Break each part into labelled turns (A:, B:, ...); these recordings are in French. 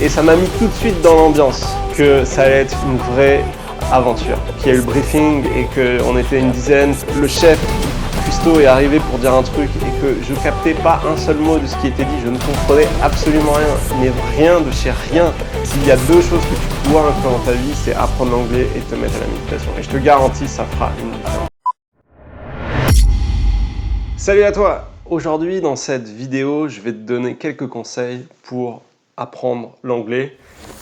A: Et ça m'a mis tout de suite dans l'ambiance que ça allait être une vraie aventure. Qu'il y a eu le briefing et qu'on était une dizaine. Le chef, Custo, est arrivé pour dire un truc et que je captais pas un seul mot de ce qui était dit. Je ne comprenais absolument rien, mais rien de chez rien. S'il y a deux choses que tu dois inclure dans ta vie, c'est apprendre l'anglais et te mettre à la méditation. Et je te garantis, ça fera une différence. Salut à toi! Aujourd'hui, dans cette vidéo, je vais te donner quelques conseils pour apprendre l'anglais.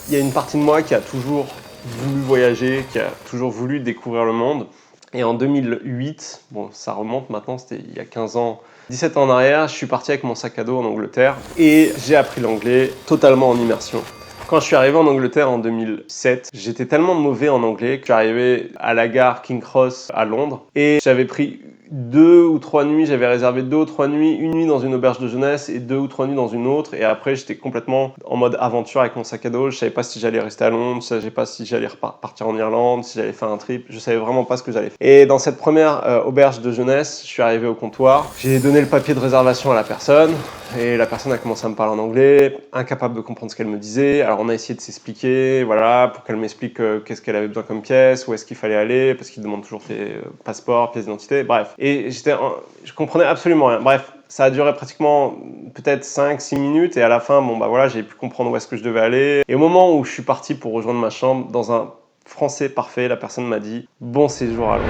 A: Il y a une partie de moi qui a toujours voulu voyager, qui a toujours voulu découvrir le monde. Et en 2008, bon, ça remonte maintenant, c'était il y a 15 ans, 17 ans en arrière, je suis parti avec mon sac à dos en Angleterre et j'ai appris l'anglais totalement en immersion. Quand je suis arrivé en Angleterre en 2007, j'étais tellement mauvais en anglais que je suis arrivé à la gare King Cross à Londres et j'avais pris 2 ou 3 nuits, j'avais réservé 2 ou 3 nuits, une nuit dans une auberge de jeunesse et 2 ou 3 nuits dans une autre. Et après, j'étais complètement en mode aventure avec mon sac à dos. Je savais pas si j'allais rester à Londres, je savais pas si j'allais partir en Irlande, si j'allais faire un trip. Je savais vraiment pas ce que j'allais faire. Et dans cette première auberge de jeunesse, je suis arrivé au comptoir. J'ai donné le papier de réservation à la personne. Et la personne a commencé à me parler en anglais, incapable de comprendre ce qu'elle me disait. Alors on a essayé de s'expliquer, voilà, pour qu'elle m'explique qu'est-ce qu'elle avait besoin comme pièce, où est-ce qu'il fallait aller, parce qu'il demande toujours tes passeports, pièces d'identité, bref. Et je comprenais absolument rien. Bref, ça a duré pratiquement peut-être 5-6 minutes et à la fin, bon bah voilà, j'ai pu comprendre où est-ce que je devais aller. Et au moment où je suis parti pour rejoindre ma chambre, dans un français parfait, la personne m'a dit « Bon séjour à Londres ».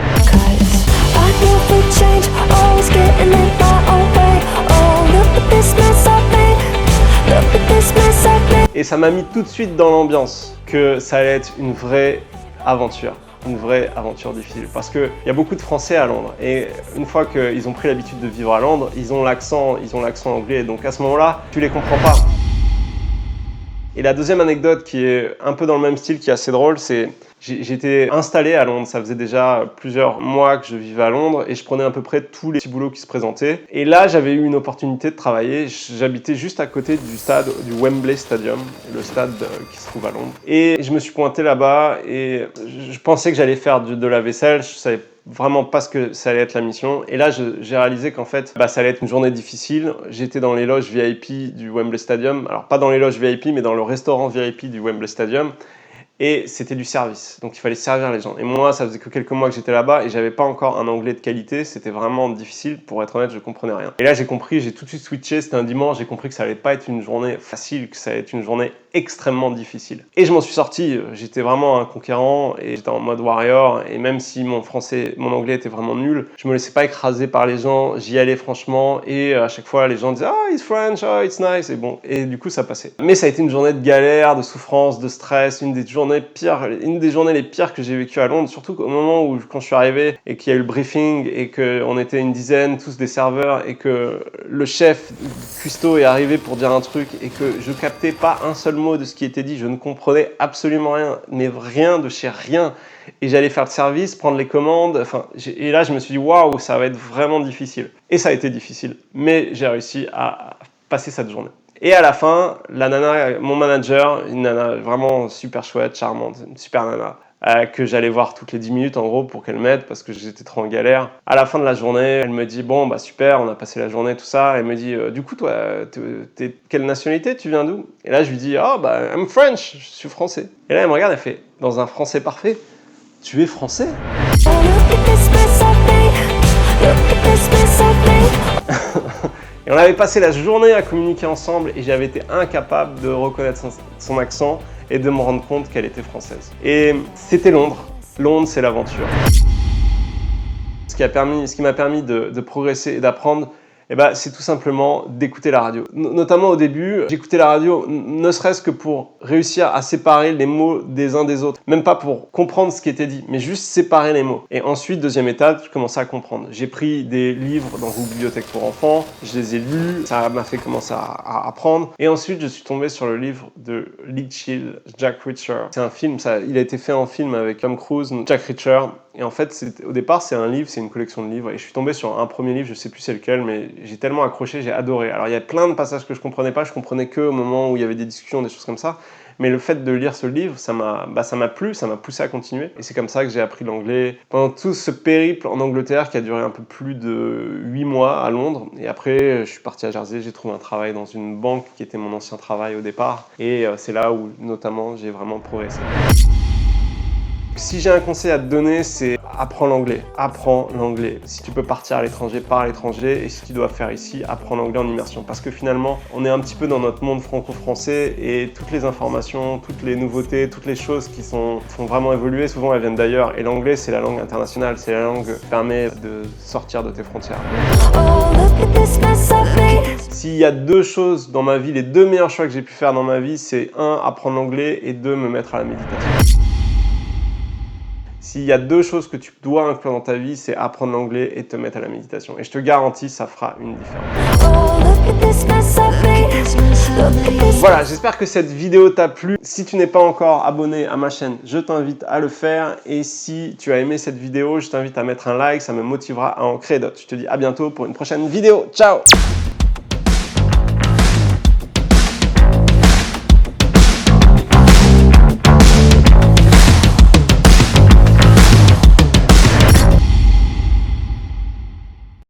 A: Et ça m'a mis tout de suite dans l'ambiance que ça allait être une vraie aventure difficile. Parce qu'il y a beaucoup de Français à Londres et une fois qu'ils ont pris l'habitude de vivre à Londres, ils ont l'accent anglais. Donc à ce moment-là, tu les comprends pas. Et la deuxième anecdote qui est un peu dans le même style, qui est assez drôle, c'est j'étais installé à Londres. Ça faisait déjà plusieurs mois que je vivais à Londres et je prenais à peu près tous les petits boulots qui se présentaient. Et là, j'avais eu une opportunité de travailler. J'habitais juste à côté du stade, du Wembley Stadium, le stade qui se trouve à Londres. Et je me suis pointé là-bas et je pensais que j'allais faire de la vaisselle. Je savais vraiment pas ce que ça allait être la mission. Et là, j'ai réalisé qu'en fait, ça allait être une journée difficile. J'étais dans les loges VIP du Wembley Stadium. Alors, pas dans les loges VIP, mais dans le restaurant VIP du Wembley Stadium. Et c'était du service, donc il fallait servir les gens. Et moi, ça faisait que quelques mois que j'étais là-bas et j'avais pas encore un anglais de qualité, c'était vraiment difficile, pour être honnête, je comprenais rien. Et là, j'ai compris, j'ai tout de suite switché, c'était un dimanche, j'ai compris que ça allait pas être une journée facile, que ça allait être une journée extrêmement difficile. Et je m'en suis sorti, j'étais vraiment un conquérant et j'étais en mode warrior, et même si mon anglais était vraiment nul, je me laissais pas écraser par les gens, j'y allais franchement, et à chaque fois, les gens disaient « Oh, it's French, oh, it's nice », et bon, et du coup, ça passait. Mais ça a été une journée de galère, de souffrance, de stress, une des journées les pires que j'ai vécues à Londres, surtout au moment où, quand je suis arrivé et qu'il y a eu le briefing et qu'on était une dizaine, tous des serveurs, et que le chef, Custo, est arrivé pour dire un truc et que je captais pas un seul mot de ce qui était dit, je ne comprenais absolument rien, mais rien de chez rien. Et j'allais faire le service, prendre les commandes, et là je me suis dit waouh, ça va être vraiment difficile. Et ça a été difficile, mais j'ai réussi à passer cette journée. Et à la fin, la nana, mon manager, une nana vraiment super chouette, charmante, une super nana, que j'allais voir toutes les 10 minutes en gros pour qu'elle m'aide parce que j'étais trop en galère. À la fin de la journée, elle me dit bon bah super, on a passé la journée, tout ça. Elle me dit du coup toi, t'es quelle nationalité, tu viens d'où? Et là je lui dis oh bah I'm French, je suis français. Et là elle me regarde, elle fait dans un français parfait, tu es français? Et on avait passé la journée à communiquer ensemble et j'avais été incapable de reconnaître son accent et de me rendre compte qu'elle était française. Et c'était Londres. Londres, c'est l'aventure. Ce qui m'a permis de progresser et d'apprendre, c'est tout simplement d'écouter la radio. Notamment au début, j'écoutais la radio ne serait-ce que pour réussir à séparer les mots des uns des autres. Même pas pour comprendre ce qui était dit, mais juste séparer les mots. Et ensuite, deuxième étape, je commençais à comprendre. J'ai pris des livres dans une bibliothèque pour enfants, je les ai lus, ça m'a fait commencer à apprendre. Et ensuite, je suis tombé sur le livre de Lee Chill, Jack Reacher. C'est un film, il a été fait en film avec Tom Cruise, Jack Reacher. Et en fait, au départ, c'est un livre, c'est une collection de livres. Et je suis tombé sur un premier livre, je sais plus c'est lequel, mais j'ai tellement accroché, j'ai adoré. Alors, il y a plein de passages que je comprenais pas, je comprenais que au moment où il y avait des discussions, des choses comme ça. Mais le fait de lire ce livre, ça m'a plu, ça m'a poussé à continuer. Et c'est comme ça que j'ai appris l'anglais pendant tout ce périple en Angleterre qui a duré un peu plus de 8 mois à Londres. Et après, je suis parti à Jersey, j'ai trouvé un travail dans une banque qui était mon ancien travail au départ. Et c'est là où, notamment, j'ai vraiment progressé. Si j'ai un conseil à te donner, c'est apprends l'anglais. Apprends l'anglais. Si tu peux partir à l'étranger, pars à l'étranger. Et si tu dois faire ici, apprends l'anglais en immersion. Parce que finalement, on est un petit peu dans notre monde franco-français et toutes les informations, toutes les nouveautés, toutes les choses qui font vraiment évoluer, souvent elles viennent d'ailleurs. Et l'anglais, c'est la langue internationale. C'est la langue qui permet de sortir de tes frontières. S'il y a deux choses dans ma vie, les deux meilleurs choix que j'ai pu faire dans ma vie, c'est 1, apprendre l'anglais et 2, me mettre à la méditation. S'il y a deux choses que tu dois inclure dans ta vie, c'est apprendre l'anglais et te mettre à la méditation. Et je te garantis, ça fera une différence. Voilà, j'espère que cette vidéo t'a plu. Si tu n'es pas encore abonné à ma chaîne, je t'invite à le faire. Et si tu as aimé cette vidéo, je t'invite à mettre un like, ça me motivera à en créer d'autres. Je te dis à bientôt pour une prochaine vidéo. Ciao!